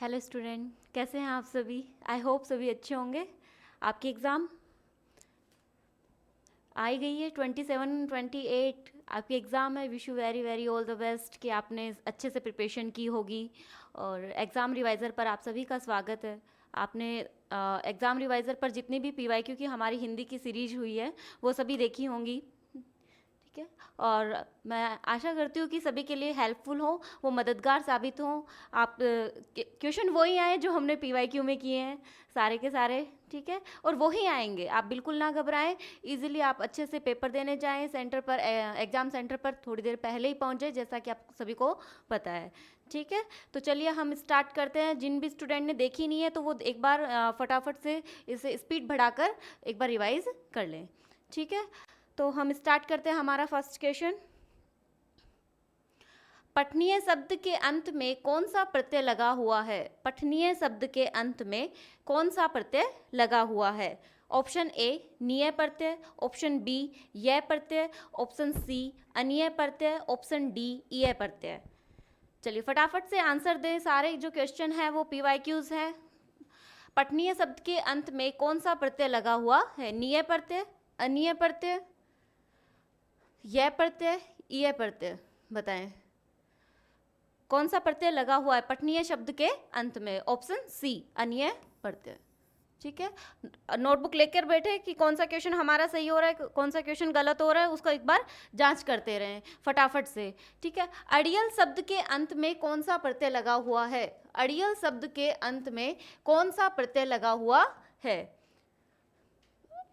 Hello student, कैसे हैं आप सभी? आई होप सभी अच्छे होंगे। आपकी एग्ज़ाम आई गई है 27 28। आपकी एग्ज़ाम है। Wish you very very all the best कि आपने अच्छे से प्रिपरेशन की होगी। और एग्ज़ाम रिवाइज़र पर आप सभी का स्वागत है। आपने एग्ज़ाम रिवाइज़र पर जितनी भी पीवाईक्यू की हमारी हिंदी की सीरीज हुई है वो सभी देखी होंगी, ठीक है। और मैं आशा करती हूँ कि सभी के लिए हेल्पफुल हो, वो मददगार साबित हो। आप क्वेश्चन वही आए जो हमने पीवाईक्यू में किए हैं, सारे के सारे, ठीक है। और वही आएंगे, आप बिल्कुल ना घबराएं। इजीली आप अच्छे से पेपर देने जाएं। सेंटर पर, एग्ज़ाम सेंटर पर थोड़ी देर पहले ही पहुँचे, जैसा कि आप सभी को पता है, ठीक है। तो चलिए हम स्टार्ट करते हैं। जिन भी स्टूडेंट ने देखी नहीं है तो वो एक बार फटाफट से इसे स्पीड बढ़ाकर एक बार रिवाइज कर लें, ठीक है। तो हम स्टार्ट करते हैं हमारा फर्स्ट क्वेश्चन। पठनीय शब्द के अंत में कौन सा प्रत्यय लगा हुआ है? पठनीय शब्द के अंत में कौन सा प्रत्यय लगा हुआ है? ऑप्शन ए निय प्रत्यय, ऑप्शन बी य प्रत्यय, ऑप्शन सी अनिय प्रत्यय, ऑप्शन डी ईय प्रत्यय। चलिए फटाफट से आंसर दें। सारे जो क्वेश्चन है वो पीवाईक्यूज हैं। पठनीय शब्द के अंत में कौन सा प्रत्यय लगा हुआ है? निय प्रत्यय, अनिय प्रत्यय, यह प्रत्यय, ईय प्रत्यय। बताएं कौन सा प्रत्यय लगा हुआ है पठनीय शब्द के अंत में? ऑप्शन सी अनिय प्रत्यय, ठीक है। नोटबुक लेकर बैठे कि कौन सा क्वेश्चन हमारा सही हो रहा है, कौन सा क्वेश्चन गलत हो रहा है, उसका एक बार जांच करते रहें फटाफट से, ठीक है। अड़ियल शब्द के अंत में कौन सा प्रत्यय लगा हुआ है? अड़ियल शब्द के अंत में कौन सा प्रत्यय लगा हुआ है?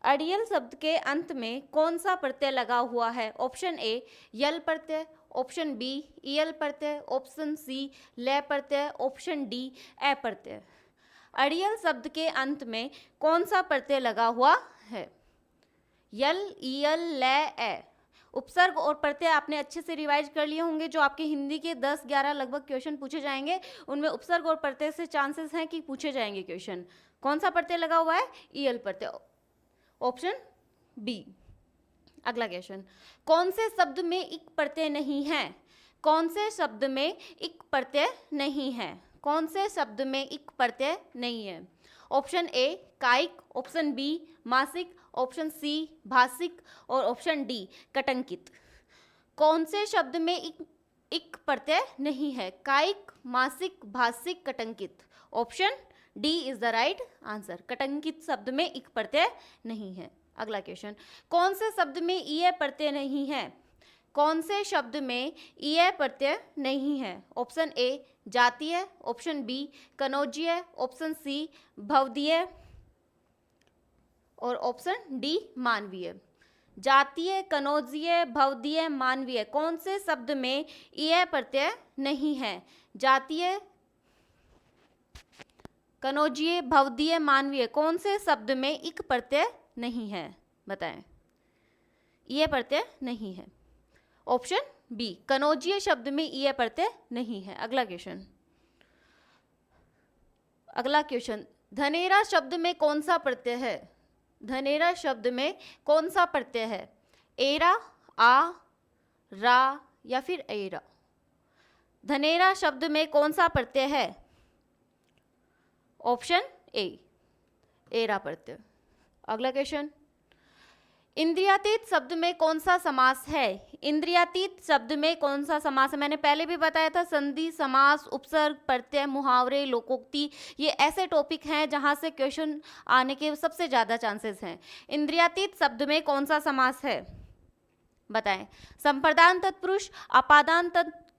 अड़ियल शब्द के अंत में कौन सा प्रत्यय लगा हुआ है? ऑप्शन ए यल प्रत्यय, ऑप्शन बी ईयल प्रत्यय, ऑप्शन सी लय प्रत्यय, ऑप्शन डी ए प्रत्यय। अड़ियल शब्द के अंत में कौन सा प्रत्यय लगा हुआ है? यल, ईयल, लय, ए। उपसर्ग और प्रत्यय आपने अच्छे से रिवाइज कर लिए होंगे। जो आपके हिंदी के 10-11 लगभग क्वेश्चन पूछे जाएंगे उनमें उपसर्ग और प्रत्यय से चांसेस हैं कि पूछे जाएंगे क्वेश्चन। कौन सा प्रत्यय लगा हुआ है? ईयल प्रत्यय, ऑप्शन बी। अगला क्वेश्चन, कौन से शब्द में इक प्रत्यय नहीं है? कौन से शब्द में इक प्रत्यय नहीं है? कौन से शब्द में इक प्रत्यय नहीं है? ऑप्शन ए कायिक, ऑप्शन बी मासिक, ऑप्शन सी भाषिक और ऑप्शन डी कटंकित। कौन से शब्द में इक प्रत्यय नहीं है? कायिक, मासिक, भाषिक, कटंकित। Option D is the right answer. कटंकित शब्द में इक प्रत्यय नहीं है। अगला क्वेश्चन, कौन से शब्द में ईय प्रत्यय नहीं है? कौन से शब्द में ईय प्रत्यय नहीं है? ऑप्शन ए जातीय, ऑप्शन बी कनौजीय, ऑप्शन सी भवदीय और ऑप्शन डी मानवीय। जातीय, कनौजीय, भवदीय, मानवीय, कौन से शब्द में ईय प्रत्यय नहीं है? जातीय, कनौजीय, भवदीय, मानवीय, कौन से शब्द में इक प्रत्यय नहीं है? बताएं। ईय प्रत्यय नहीं है। ऑप्शन बी कनौजीय शब्द में ईय प्रत्यय नहीं है। अगला क्वेश्चन, धनेरा शब्द में कौन सा प्रत्यय है? धनेरा शब्द में कौन सा प्रत्यय है? एरा, आ, रा या फिर एरा? धनेरा शब्द में कौन सा प्रत्यय है? ऑप्शन ए एरा प्रत्यय। अगला क्वेश्चन, इंद्रियातीत शब्द में कौन सा समास है? इंद्रियातीत शब्द में कौन सा समास है? मैंने पहले भी बताया था, संधि, समास, उपसर्ग, प्रत्यय, मुहावरे, लोकोक्ति, ये ऐसे टॉपिक हैं जहां से क्वेश्चन आने के सबसे ज़्यादा चांसेस हैं। इंद्रियातीत शब्द में कौन सा समास है? बताएं। संप्रदान तत्पुरुष, अपादान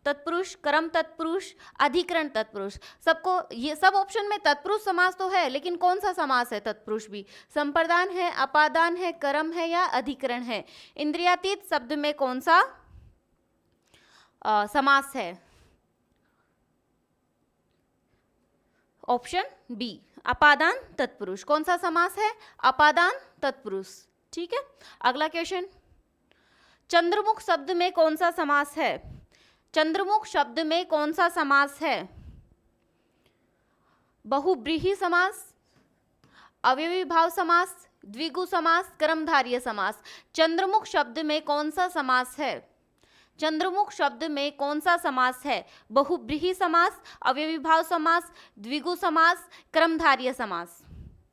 तत्पुरुष, कर्म तत्पुरुष, अधिकरण तत्पुरुष। सबको ये सब ऑप्शन में तत्पुरुष समास तो है, लेकिन कौन सा समास है तत्पुरुष भी? संप्रदान है, अपादान है, कर्म है या अधिकरण है? इंद्रियातीत शब्द में कौन सा समास है? ऑप्शन बी अपादान तत्पुरुष। कौन सा समास है? अपादान तत्पुरुष, ठीक है। अगला क्वेश्चन, चंद्रमुख शब्द में कौन सा समास है? चंद्रमुख शब्द में कौन सा समास है? बहुब्रीहि समास, अवयवी भाव समास, द्विगु समास, कर्मधारय समास। चंद्रमुख शब्द में कौन सा समास है? चंद्रमुख शब्द में कौन सा समास है? बहुब्रीहि समास, अव्ययीभाव समास, द्विगु समास, कर्मधारय समास।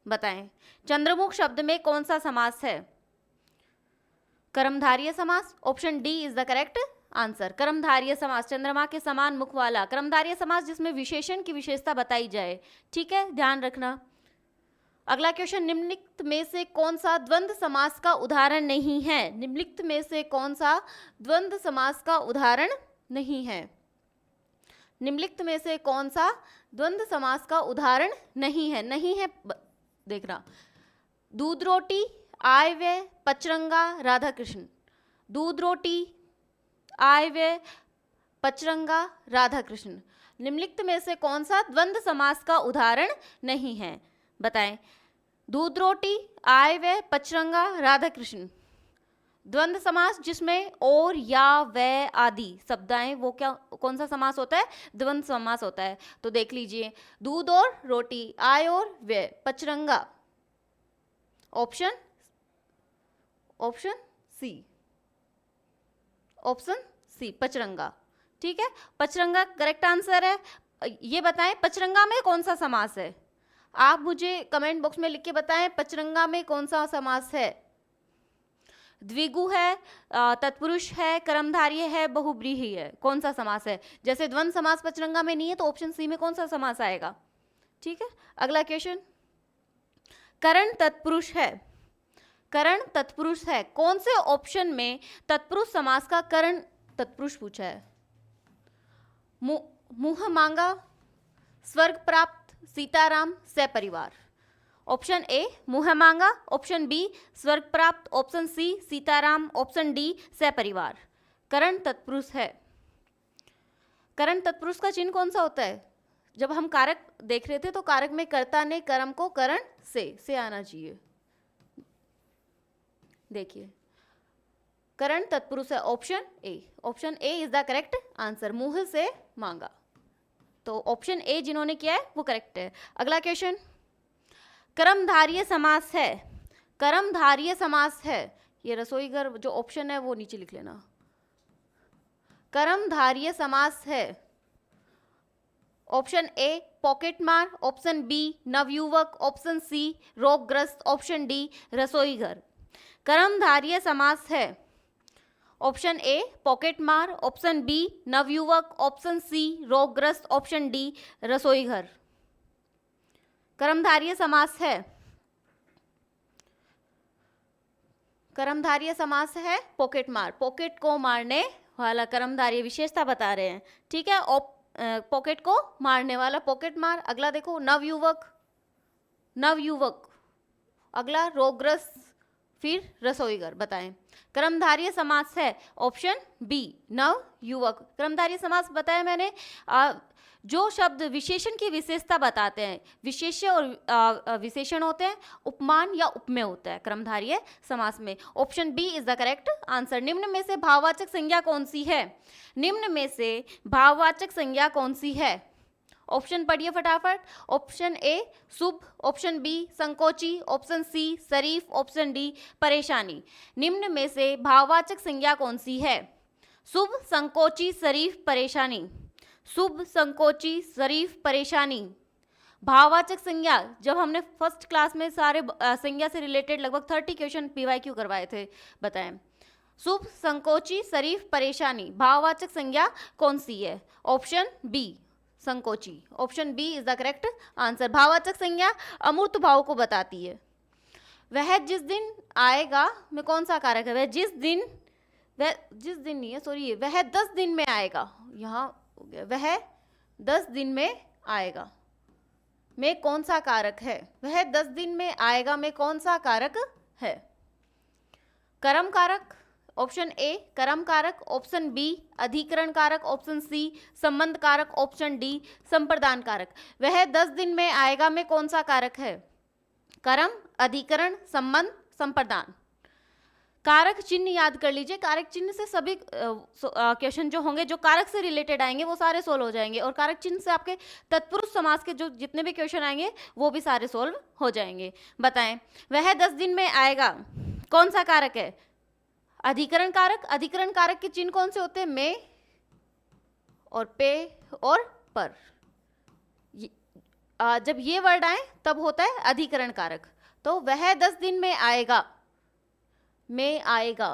बताएं, चंद्रमुख शब्द में कौन सा समास है? कर्मधारय समास। Option D is the correct answer. कर्मधारय समास, चंद्रमा के समान मुख वाला कर्मधारय समास जिसमें विशेषण की विशेषता बताई जाए। ठीक है, ध्यान रखना। अगला क्वेश्चन, निम्नलिखित में से कौन सा द्वंद्व समास का उदाहरण नहीं है? निम्नलिखित में से कौन सा द्वंद्व समास का उदाहरण नहीं है? निम्नलिखित में से कौन सा द्वंद्व समास का उदाहरण नहीं है? नहीं है, देखना, दूध रोटी, आय व्यय, पचरंगा, राधा कृष्ण। दूध रोटी, आय व्यय, पचरंगा, राधा कृष्ण। निम्नलिखित में से कौन सा द्वंद्व समास का उदाहरण नहीं है? बताएं, दूध रोटी, आय व्यय, पचरंगा, राधा कृष्ण। द्वंद्व समास जिसमें और, या, व आदि शब्द आए वो क्या, कौन सा समास होता है? द्वंद्व समास होता है। तो देख लीजिए, दूध और रोटी, आय और व्यय, पचरंगा। ऑप्शन सी, ऑप्शन सी पचरंगा। ठीक है, पचरंगा करेक्ट आंसर है। ये बताएं, पचरंगा में कौन सा समास है? आप मुझे कमेंट बॉक्स में लिख के बताएं, पचरंगा में कौन सा समास है? द्विगु है, तत्पुरुष है, कर्मधारय है, बहुब्रीहि है, कौन सा समास है? जैसे द्वंद्व समास पचरंगा में नहीं है, तो ऑप्शन सी में कौन सा समास आएगा? ठीक है, अगला क्वेश्चन, करण तत्पुरुष है। करण तत्पुरुष है, कौन से ऑप्शन में तत्पुरुष समास का करण तत्पुरुष पूछा है? मुंह मांगा, स्वर्ग प्राप्त, सीताराम, सपरिवार। ऑप्शन ए मुंह मांगा, ऑप्शन बी स्वर्ग प्राप्त, option C Sitaram, option D सपरिवार। करण तत्पुरुष है। करण तत्पुरुष का चिन्ह कौन सा होता है? जब हम कारक देख रहे थे तो कारक में कर्ता ने कर्म को करण से आना चाहिए। देखिए, करण तत्पुरुष है option A. Option A is the correct answer, मुंह से मांगा। तो ऑप्शन ए जिन्होंने किया है वो करेक्ट है। अगला क्वेश्चन, कर्मधारय समास है। कर्मधारय समास है, ये रसोई घर जो ऑप्शन है वो नीचे लिख लेना। कर्मधारय समास है, ऑप्शन ए पॉकेट मार, ऑप्शन बी नवयुवक, ऑप्शन सी रोगग्रस्त, ऑप्शन डी रसोई घर। कर्मधारय समास है, ऑप्शन ए पॉकेट मार, ऑप्शन बी नवयुवक, ऑप्शन सी रोगग्रस्त, ऑप्शन डी रसोई घर। कर्मधारय समास है, कर्मधारय समास है पॉकेट मार, पॉकेट को मारने वाला कर्मधारय विशेषता बता रहे हैं। ठीक है, पॉकेट को मारने वाला पॉकेट मार। अगला देखो, नवयुवक, नवयुवक। अगला रोगग्रस्त, फिर रसोईघर। बताएं, कर्मधारय समास है ऑप्शन बी नवयुवक। कर्मधारय समास बताया मैंने, जो शब्द विशेषण की विशेषता बताते हैं, विशेष्य और विशेषण होते हैं, उपमान या उपमेय होता है कर्मधारय समास में। Option B is the correct answer. निम्न में से भाववाचक संज्ञा कौन सी है? निम्न में से भाववाचक संज्ञा कौन सी है? ऑप्शन पढ़िए फटाफट। ऑप्शन ए शुभ, ऑप्शन बी संकोची, ऑप्शन सी शरीफ, ऑप्शन डी परेशानी। निम्न में से भाववाचक संज्ञा कौन सी है? शुभ, संकोची, शरीफ, परेशानी। शुभ, संकोची, शरीफ, परेशानी। भाववाचक संज्ञा जब हमने फर्स्ट क्लास में सारे संज्ञा से रिलेटेड लगभग 30 क्वेश्चन पीवाईक्यू करवाए थे। बताएं, शुभ, संकोची, शरीफ, परेशानी, भाववाचक संज्ञा कौन सी है? ऑप्शन बी संकोची। Option B is the correct answer. भाववाचक संज्ञा अमूर्त भाव को बताती है। वह जिस दिन आएगा में कौन सा कारक है? वह जिस दिन नहीं है, सॉरी, वह 10 दिन में आएगा। यहाँ हो गया, वह 10 दिन में आएगा में कौन सा कारक है? वह 10 दिन में आएगा में कौन सा कारक है? कर्म कारक, ऑप्शन ए कर्म कारक, ऑप्शन बी अधिकरण कारक, ऑप्शन सी संबंध कारक, ऑप्शन डी संप्रदान कारक। वह 10 दिन में आएगा में कौन सा कारक है? कर्म, अधिकरण, संबंध, संप्रदान। कारक चिन्ह याद कर लीजिए। कारक चिन्ह से सभी क्वेश्चन जो होंगे जो कारक से रिलेटेड आएंगे वो सारे सोल्व हो जाएंगे, और कारक चिन्ह से आपके तत्पुरुष समास के जो जितने भी क्वेश्चन आएंगे वो भी सारे सोल्व हो जाएंगे। बताएं, वह 10 दिन में आएगा कौन सा कारक है? अधिकरण कारक के चिन्ह कौन से होते हैं? में और पे और पर। जब ये वर्ड आए तब होता है अधिकरण कारक। तो वह 10 दिन में आएगा, में आएगा,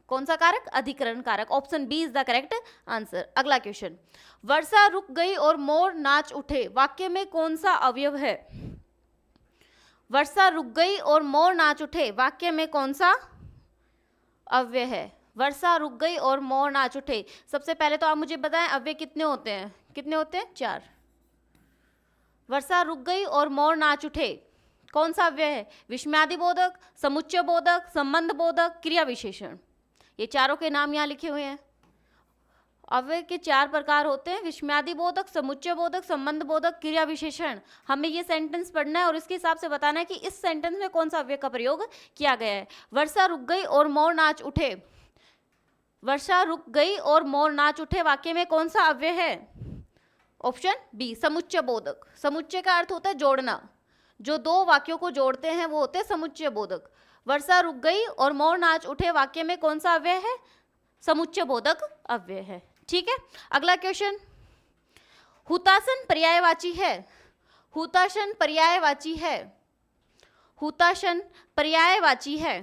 कौन सा कारक? अधिकरण कारक। Option B is the correct answer. अगला क्वेश्चन, वर्षा रुक गई और मोर नाच उठे, वाक्य में कौन सा अवयव है? वर्षा रुक गई और मोर नाच उठे, वाक्य में कौन सा अव्यय है? वर्षा रुक गई और मोर नाच उठे। सबसे पहले तो आप मुझे बताएं अव्यय कितने होते हैं? कितने होते हैं? 4। वर्षा रुक गई और मोर नाच उठे, कौन सा अव्यय है? विस्मयादि बोधक, समुच्चय बोधक, संबंध बोधक, क्रिया विशेषण। ये चारों के नाम यहाँ लिखे हुए हैं। अव्यय के 4 प्रकार होते हैं, विस्मयादि बोधक, समुच्चय बोधक, संबंध बोधक, क्रिया विशेषण। हमें ये सेंटेंस पढ़ना है और इसके हिसाब से बताना है कि इस सेंटेंस में कौन सा अव्यय का प्रयोग किया गया है। वर्षा रुक गई और मोर नाच उठे, वर्षा रुक गई और मोर नाच उठे, वाक्य में कौन सा अव्यय है? ऑप्शन बी, समुच्चय बोधक। समुच्चय का अर्थ होता है जोड़ना, जो 2 वाक्यों को जोड़ते हैं वो होते हैं समुच्चय बोधक। वर्षा रुक गई और मोर नाच उठे, वाक्य में कौन सा अव्यय है? समुच्चय बोधक अव्यय है। ठीक है, अगला क्वेश्चन, हुतासन पर्यायवाची है। हुतासन पर्यायवाची है। हुतासन पर्यायवाची है,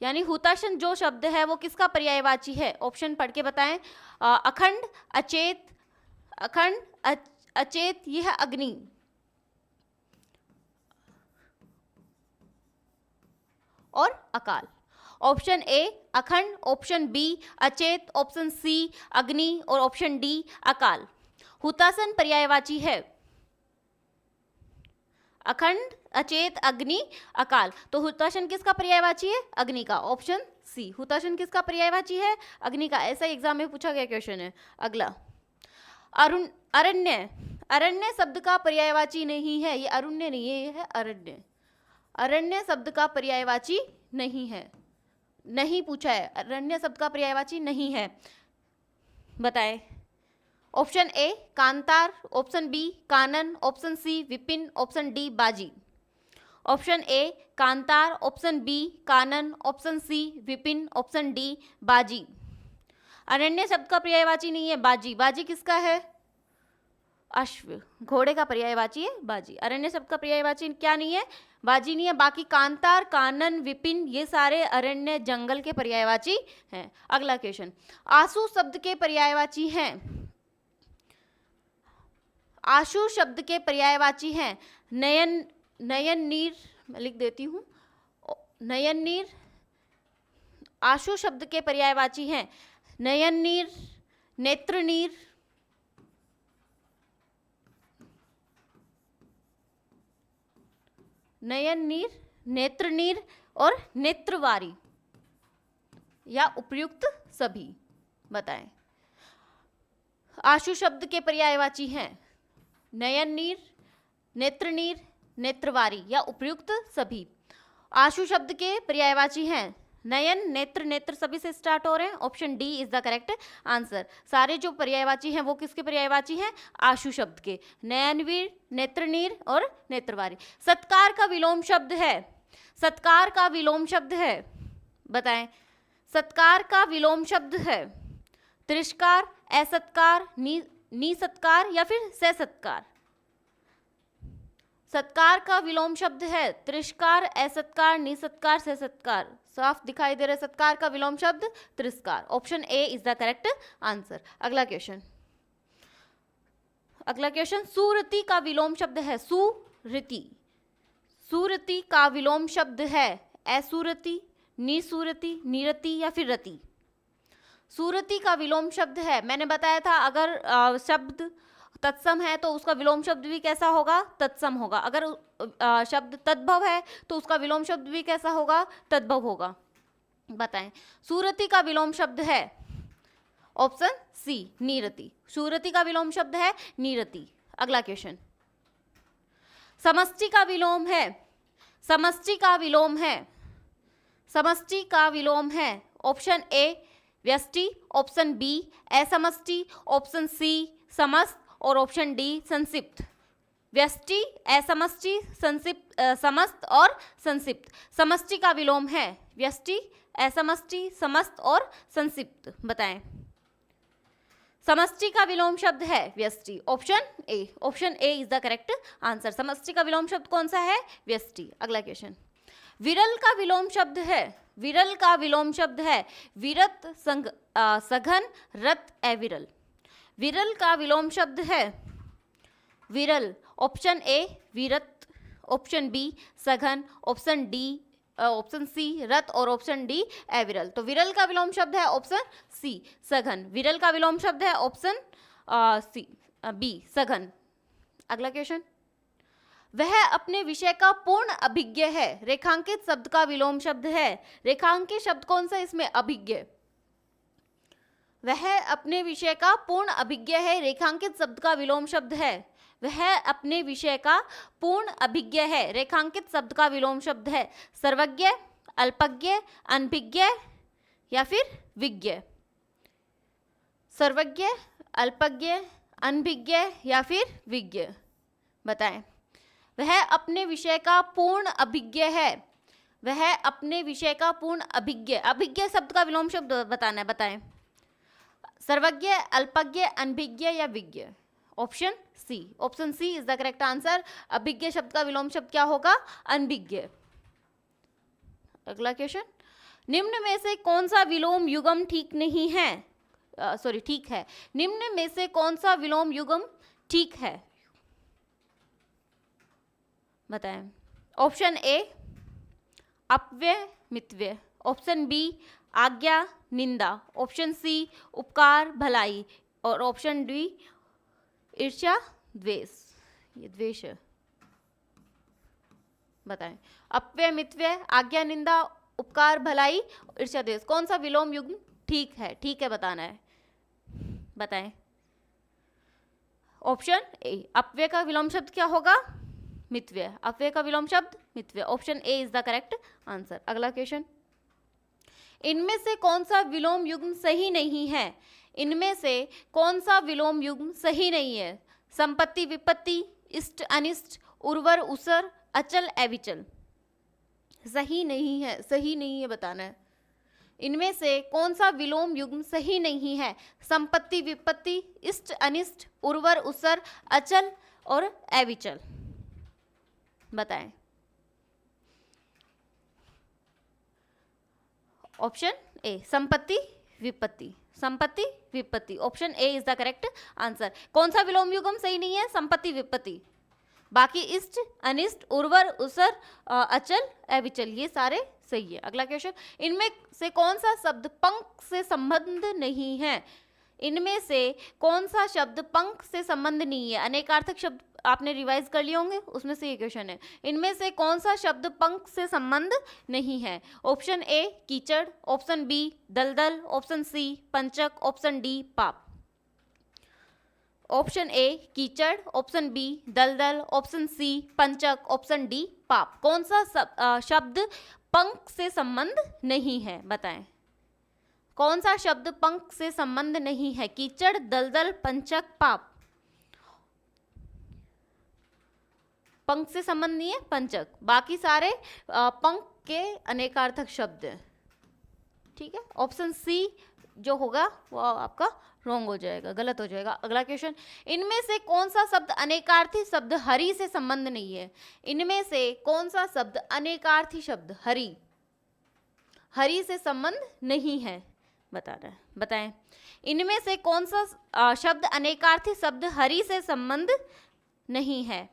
यानी हुतासन जो शब्द है वो किसका पर्यायवाची है? ऑप्शन पढ़ के बताएं। अखंड, अचेत, अखंड, अचेत, यह अग्नि। और अकाल। ऑप्शन ए अखंड, ऑप्शन बी अचेत, ऑप्शन सी अग्नि और ऑप्शन डी अकाल। हुतासन पर्यायवाची है अखंड, अचेत, अग्नि, अकाल। तो हुतासन किसका पर्यायवाची है? अग्नि का। Option C. हुतासन किसका पर्यायवाची है? अग्नि का। ऐसा एग्जाम में पूछा गया क्वेश्चन है। अगला, अरण्य। अरण्य शब्द का पर्यायवाची नहीं है। ये अरण्य नहीं है, ये है अरण्य। अरण्य शब्द का पर्यायवाची नहीं है, नहीं पूछा है। अरण्य शब्द का पर्यायवाची नहीं है, बताएं। ऑप्शन ए कांतार, ऑप्शन बी कानन, ऑप्शन सी विपिन, ऑप्शन डी बाजी। ऑप्शन ए कांतार, ऑप्शन बी कानन, ऑप्शन सी विपिन, ऑप्शन डी बाजी। अरण्य शब्द का पर्यायवाची नहीं है बाजी। बाजी किसका है? अश्व, घोड़े का पर्यायवाची है बाजी। अरण्य शब्द का पर्यायवाची क्या नहीं है? बाजी नहीं है। बाकी कांतार, कानन, विपिन ये सारे अरण्य, जंगल के पर्यायवाची हैं। अगला क्वेश्चन, आंसू शब्द के पर्यायवाची हैं। आंसू शब्द के पर्यायवाची हैं नयन, नयन नीर, मैं लिख देती हूँ, नयन नीर। आंसू शब्द के पर्यायवाची हैं नयन नीर, नेत्र नीर, नयन नीर, नेत्र नीर और नेत्रवारी या उपयुक्त सभी। बताएं। आंसू शब्द के पर्यायवाची हैं नयन नीर, नेत्र नीर, नेत्रवारी या उपयुक्त सभी। आंसू शब्द के पर्यायवाची हैं नयन, नेत्र, नेत्र सभी से स्टार्ट हो रहे हैं। Option D is the correct answer. सारे जो पर्यायवाची हैं वो किसके पर्यायवाची हैं? आंसू शब्द के। नयनवीर, नेत्रनीर और नेत्रवारी। सत्कार का विलोम शब्द है। सत्कार का विलोम शब्द है, बताएं। सत्कार का विलोम शब्द है तिरस्कार, असत्कार, निसत्कार या फिर सत्कार। सत्कार का विलोम शब्द है तिरस्कार, असत्कार, निसत्कार, सत्कार। साफ दिखाई दे रहा है सत्कार का विलोम शब्द तिरस्कार। Option A is the correct answer. अगला क्वेश्चन, अगला क्वेश्चन, सुरति का विलोम शब्द है सुरति। सुरति का विलोम शब्द है असुरति, निसुरति, निरति या फिर रति। सुरति का विलोम शब्द है, मैंने बताया था अगर शब्द तत्सम है तो उसका विलोम शब्द भी कैसा होगा? तत्सम होगा। अगर शब्द तद्भव है तो उसका विलोम शब्द भी कैसा होगा? तद्भव होगा। बताएं। सुरति का विलोम शब्द है ऑप्शन सी निरति। सुरति का विलोम शब्द है निरति। अगला क्वेश्चन, समष्टि का विलोम है। समष्टि का विलोम है, समष्टि का विलोम है। ऑप्शन ए व्यष्टि, ऑप्शन बी असमष्टि, ऑप्शन सी समस्त और ऑप्शन डी संक्षिप्त। व्यष्टि, असमष्टि, संक्षिप्त, समस्त और संक्षिप्त। समष्टि का विलोम है व्यष्टि, असमष्टि, समस्त और संक्षिप्त। बताएं। समष्टि का विलोम शब्द है व्यष्टि, option A. Option A is the correct answer. समष्टि का विलोम शब्द कौन सा है? व्यष्टि। अगला क्वेश्चन। विरल का विलोम शब्द है, विरल का विलोम शब्द है विरत, सघन, रत, अविरल। विरल का विलोम शब्द है विरल, option A Virat, option B सघन, ऑप्शन सी रत और ऑप्शन डी अविरल। तो विरल का विलोम शब्द है ऑप्शन सी सघन। विरल का विलोम शब्द है ऑप्शन सी बी सघन। अगला क्वेश्चन। वह अपने विषय का पूर्ण अभिज्ञ है, रेखांकित शब्द का विलोम शब्द है। रेखांकित शब्द कौन सा इसमें? अभिज्ञ। वह अपने विषय का पूर्ण अभिज्ञ है, रेखांकित शब्द का विलोम शब्द है। वह अपने विषय का पूर्ण अभिज्ञ है, रेखांकित शब्द का विलोम शब्द है सर्वज्ञ, अल्पज्ञ, अनभिज्ञ या फिर विज्ञ। सर्वज्ञ, अल्पज्ञ, अनभिज्ञ या फिर विज्ञ। बताएं। वह अपने विषय का पूर्ण अभिज्ञ है, वह अपने विषय का पूर्ण अभिज्ञ। अभिज्ञ शब्द का विलोम शब्द बताना है। बताएं। सर्वज्ञ, अल्पज्ञ, अनभिज्ञ या विज्ञ। Option C. Option C is the correct answer. अभिज्ञ शब्द का विलोम शब्द क्या होगा? अनभिज्ञ। अगला क्वेश्चन। निम्न में से कौन सा विलोम युगम ठीक नहीं है? ठीक है। निम्न में से कौन सा विलोम युगम ठीक है? बताएं। ऑप्शन ए अपव्यय, मितव्यय, ऑप्शन बी आज्ञा, निंदा, ऑप्शन सी उपकार, भलाई और ऑप्शन डी ईर्ष्या, द्वेष। ये द्वेष है। बताएं। अपव्यय, मितव्यय, आज्ञा, निंदा, उपकार, भलाई, ईर्ष्या, द्वेष, कौन सा विलोम युग्म ठीक है? ठीक है बताना है। बताएं। ऑप्शन ए अपव्यय का विलोम शब्द क्या होगा? मितव्यय। अपव्यय का विलोम शब्द मितव्यय। Option A is the correct answer. अगला क्वेश्चन। इनमें से कौन सा विलोम युग्म सही नहीं है? इनमें से कौन सा विलोम युग्म सही नहीं है? संपत्ति, विपत्ति, इष्ट, अनिष्ट, उर्वर, उसर, अचल, अविचल। सही नहीं है, सही नहीं है बताना है। इनमें से कौन सा विलोम युग्म सही नहीं है? संपत्ति, विपत्ति, इष्ट, अनिष्ट, उर्वर, उसर, अचल और अविचल। बताएं। ऑप्शन ए संपत्ति, विपत्ति। संपत्ति, विपत्ति। Option A is the correct answer. कौन सा विलोम युग्म सही नहीं है? संपत्ति, विपत्ति। बाकी इष्ट, अनिष्ट, उर्वर, उसर, अचल, अविचल ये सारे सही है। अगला क्वेश्चन। इनमें से कौन सा शब्द पंख से संबंध नहीं है? इनमें से कौन सा शब्द पंख से संबंध नहीं है? अनेकार्थक शब्द आपने रिवाइज कर लिए होंगे, उसमें से ये क्वेश्चन है। इनमें से कौन सा शब्द पंख से संबंध नहीं है? ऑप्शन ए कीचड़, ऑप्शन बी दलदल, ऑप्शन सी पंचक, ऑप्शन डी पाप। ऑप्शन ए कीचड़, ऑप्शन बी दलदल, ऑप्शन सी पंचक, ऑप्शन डी पाप। कौन सा शब्द पंख से संबंध नहीं है? बताएं। कौन सा शब्द पंख से संबंध नहीं है? कीचड़, दलदल, पंचक, पाप। पंख से संबंध नहीं है, पंचक। बाकी सारे पंख के अनेकार्थक शब्द हैं। ठीक है। ऑप्शन सी जो होगा वो आपका रॉन्ग हो जाएगा, गलत हो जाएगा। अगला क्वेश्चन। इनमें से कौन सा शब्द अनेकार्थी शब्द हरि से संबंध नहीं है? इनमें से कौन सा शब्द अनेकार्थी शब्द हरि, हरि से संबंध नहीं है? बताना है। बताएं। इनमें से कौन सा शब्द अनेकार्थी शब्द हरि से संबंध नहीं है?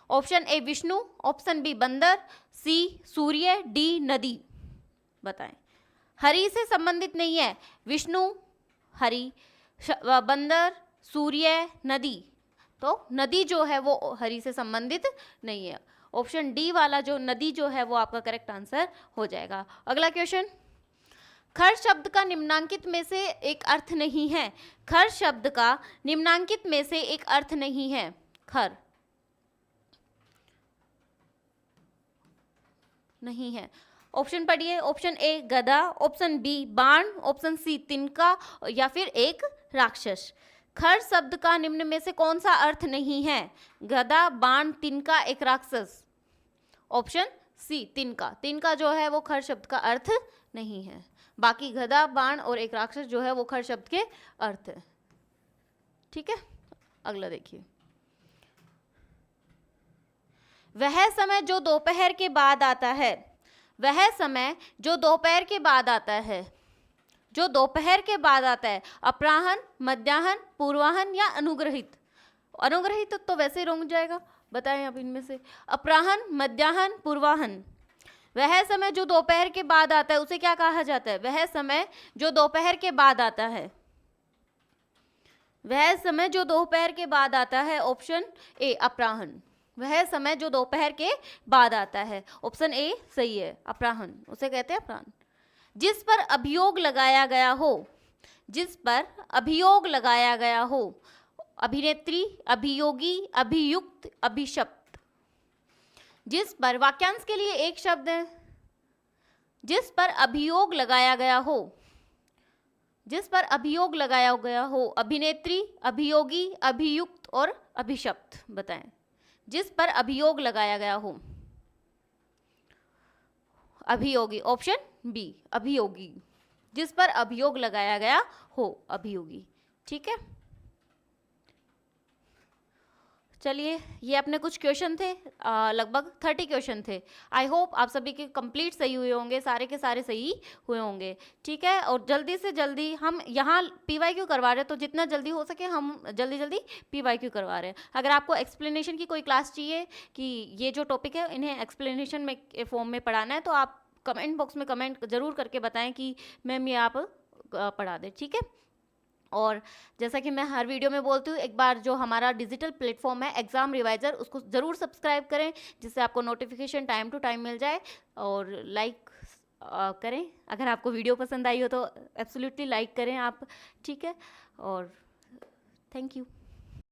Option A Vishnu, option B बंदर, सी सूर्य, डी नदी। बताएं। हरि से संबंधित नहीं है। विष्णु, हरि, बंदर, सूर्य, नदी। तो नदी जो है वो हरि से संबंधित नहीं है। ऑप्शन डी वाला जो नदी जो है वो आपका करेक्ट आंसर हो जाएगा। अगला क्वेश्चन। खर शब्द का निम्नांकित में से एक अर्थ नहीं है। खर शब्द का निम्नांकित में से एक अर्थ नहीं है। खर नहीं है। ऑप्शन पढ़िए। ऑप्शन ए गदा, ऑप्शन बी बाण, ऑप्शन सी तिनका या फिर एक राक्षस। खर शब्द का निम्न में से कौन सा अर्थ नहीं है? गदा, बाण, तिनका, एक राक्षस। ऑप्शन सी तिनका, तिनका जो है वो खर शब्द का अर्थ नहीं है। बाकी गधा, बाण और एक राक्षस जो है वो खर शब्द के अर्थ है। ठीक है, अगला देखिए। वह समय जो दोपहर के बाद आता है, वह समय जो दोपहर के बाद आता है, जो दोपहर के बाद आता है, अपराह्न, मध्याह्न, पूर्वाह्न या अनुग्रहित। अनुग्रहित तो वैसे ही रुक जाएगा, बताएं आप इनमें से। अपराह्न, मध्याह्न, पूर्वाह्न। वह समय जो दोपहर के बाद आता है उसे क्या कहा जाता है? वह समय जो दोपहर के बाद आता है, वह समय जो दोपहर के बाद आता है। ऑप्शन ए अपराह्न, वह समय जो दोपहर के बाद आता है। ऑप्शन ए सही है, अपराह्न, उसे कहते हैं अपराह्न। जिस पर अभियोग लगाया गया हो, जिस पर अभियोग लगाया गया हो। अभिनेत्री, अभियोगी, अभियुक्त, अभिशप्त। जिस पर, वाक्यांश के लिए एक शब्द है, जिस पर अभियोग लगाया गया हो, जिस पर अभियोग लगाया गया हो। अभिनेत्री, अभियोगी, अभियुक्त और अभिशप्त, बताएं। जिस पर अभियोग लगाया गया हो। अभियोगी, ऑप्शन बी अभियोगी, जिस पर अभियोग लगाया गया हो, अभियोगी। ठीक है, चलिए ये अपने कुछ क्वेश्चन थे, लगभग 30 क्वेश्चन थे। आई होप आप सभी के कंप्लीट सही हुए होंगे, सारे के सारे सही हुए होंगे। ठीक है, और जल्दी से जल्दी हम यहाँ PYQ करवा रहे हैं, तो जितना जल्दी हो सके हम जल्दी जल्दी PYQ करवा रहे हैं। अगर आपको एक्सप्लेनेशन की कोई क्लास चाहिए कि ये जो टॉपिक है इन्हें एक्सप्लेनेशन में फॉर्म में पढ़ाना है, तो आप कमेंट बॉक्स में कमेंट ज़रूर करके बताएं कि मैम ये आप पढ़ा दें। ठीक है, और जैसा कि मैं हर वीडियो में बोलती हूँ, एक बार जो हमारा डिजिटल प्लेटफॉर्म है एग्ज़ाम रिवाइज़र, उसको ज़रूर सब्सक्राइब करें, जिससे आपको नोटिफिकेशन टाइम टू टाइम मिल जाए। और लाइक करें, अगर आपको वीडियो पसंद आई हो तो एब्सोल्युटली लाइक करें आप। ठीक है, और थैंक यू।